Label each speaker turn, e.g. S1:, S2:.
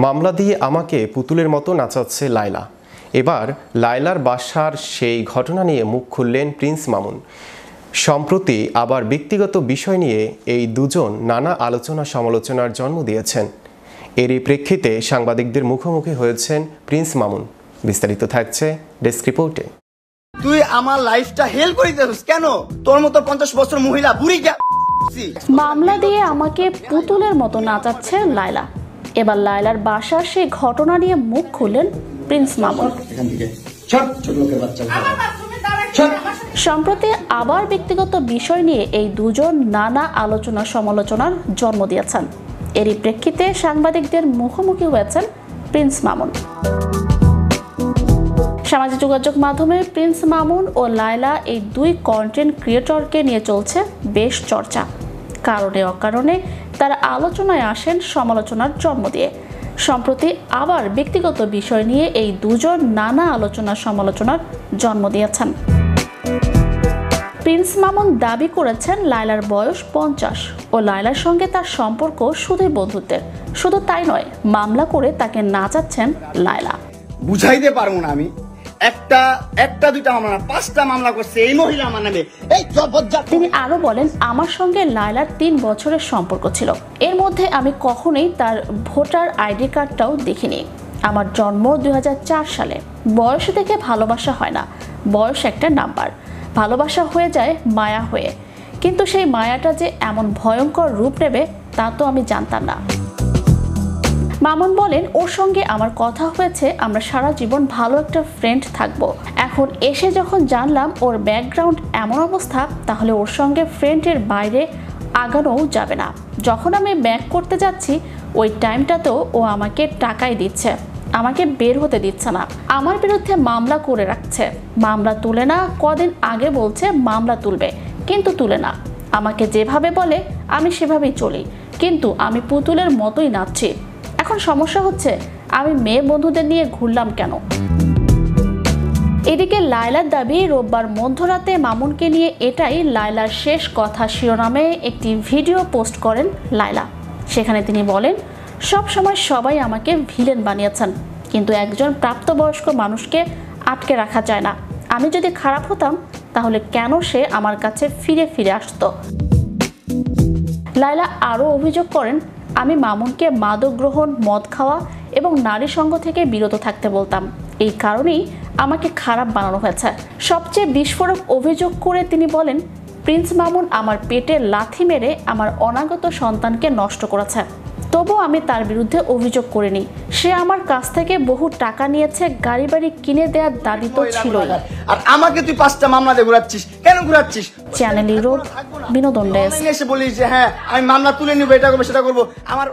S1: মামলা দিয়ে আমাকে পুতুলের মতো নাচাচ্ছে লায়লা। এবার লায়লার বাসার সেই ঘটনা নিয়ে মুখ খুললেন প্রিন্স মামুন। সম্প্রতি আবার ব্যক্তিগত বিষয় নিয়ে এই দুজন নানা আলোচনা সমালোচনার জন্ম দিয়েছেন। এরই প্রেক্ষিতে সাংবাদিকদের মুখোমুখি হয়েছেন প্রিন্স মামুন। বিস্তারিত থাকছে ডেস্ক রিপোর্টে।
S2: তুই আমার লাইফটা হেল করে দিছিস কেন? তোর মতো 50 বছর মহিলা বুড়ি
S3: মামলা দিয়ে আমাকে পুতুলের মতো নাচাচ্ছে লায়লা। এবার লায়লার বাসার সেই ঘটনা নিয়ে মুখ খুললেন প্রিন্স মামুন। সম্প্রতি আবার ব্যক্তিগত বিষয় নিয়ে এই দুজন নানা আলোচনা সমালোচনার জন্ম দিয়েছেন। এরই প্রেক্ষিতে সাংবাদিকদের মুখোমুখি হয়েছেন প্রিন্স মামুন। সামাজিক যোগাযোগ মাধ্যমে প্রিন্স মামুন ও লায়লা এই দুই কন্টেন্ট ক্রিয়েটরকে নিয়ে চলছে বেশ চর্চা। কারণে অকারণে তারা আলোচনায় আসেন সমালোচনার জন্ম দিয়ে। সম্প্রতি আবার ব্যক্তিগত বিষয় নিয়ে এই দুজন নানা আলোচনা সমালোচনার জন্ম দিয়েছেন। প্রিন্স মামুন দাবি করেছেন লায়লার বয়স 50 ও লায়লার সঙ্গে তার সম্পর্ক শুধুই বন্ধুত্বের। শুধু তাই নয়, মামলা করে তাকে নাচাচ্ছেন লায়লা।
S2: বুঝাইতে পারবো না আমি। একটা দুইটা মামলা না, 5টা মামলা করছে এই মহিলা আমার নামে।
S3: তিনি আরো বলেন, আমার সঙ্গে লায়লার 3 বছরের সম্পর্ক ছিল। এর মধ্যে আমি কখনোই তার ভোটার আইডি কার্ডটাও দেখিনি। আমার জন্ম 2004 সালে। বয়স দেখে ভালোবাসা হয় না, বয়স একটা নাম্বার। ভালোবাসা হয়ে যায় মায়া হয়ে, কিন্তু সেই মায়াটা যে এমন ভয়ঙ্কর রূপ নেবে তা তো আমি জানতাম না। মামুন বলেন, ওর সঙ্গে আমার কথা হয়েছে, আমরা সারা জীবন ভালো একটা ফ্রেন্ড থাকবো। এখন এসে যখন জানলাম ওর ব্যাকগ্রাউন্ড এমন অবস্থা, তাহলে ওর সঙ্গে ফ্রেন্ডের বাইরে আগানোও যাবে না। যখন আমি ব্যাক করতে যাচ্ছি ওই টাইমটাতেও ও আমাকে টাকাই দিচ্ছে, আমাকে বের হতে দিচ্ছে না। আমার বিরুদ্ধে মামলা করে রাখছে। মামলা তুলে না, কদিন আগে বলছে মামলা তুলবে, কিন্তু তুলে না। আমাকে যেভাবে বলে আমি সেভাবেই চলি, কিন্তু আমি পুতুলের মতোই নাচছি। এখন সমস্যা হচ্ছে আমি মেয়ে বন্ধুদের নিয়ে ঘুরলাম কেন? এদিকে লায়লার দাবি, রোববার মধ্যরাতে মামুনকে নিয়ে এটাই লায়লার শেষ কথা শিরোনামে একটি ভিডিও পোস্ট করেন লায়লা। সেখানে তিনি বলেন, সব সময় সবাই আমাকে ভিলেন বানিয়েছেন, কিন্তু একজন প্রাপ্তবয়স্ক মানুষকে আটকে রাখা যায় না। আমি যদি খারাপ হতাম তাহলে কেন সে আমার কাছে ফিরে ফিরে আসতো? লায়লা আরও অভিযোগ করেন, আমি মামুনকে মাদক গ্রহণ, মদ খাওয়া এবং নারী সঙ্গ থেকে বিরত থাকতে বলতাম। এই কারণেই আমাকে খারাপ বানানো হয়েছে। সবচেয়ে বিস্ফোরক অভিযোগ করে তিনি বলেন, প্রিন্স মামুন আমার পেটে লাথি মেরে আমার অনাগত সন্তানকে নষ্ট করেছে। তবু আমি তার বিরুদ্ধে অভিযোগ করিনি। সে আমার কাছ থেকে বহু টাকা নিয়েছে, গাড়ি বাড়ি কিনে দেওয়ার দাবি তো ছিলই।
S2: আর আমাকে তুই 5টা মামলা দিয়ে ঘুরাচ্ছিস কেন? ঘুরাচ্ছিস
S3: চ্যানেল ইউরোপ বিনোদন ডেস্ক।
S2: এসে বলিস যে হ্যাঁ আমি মামলা তুলে নিব, এটা করবো সেটা করবো। আমার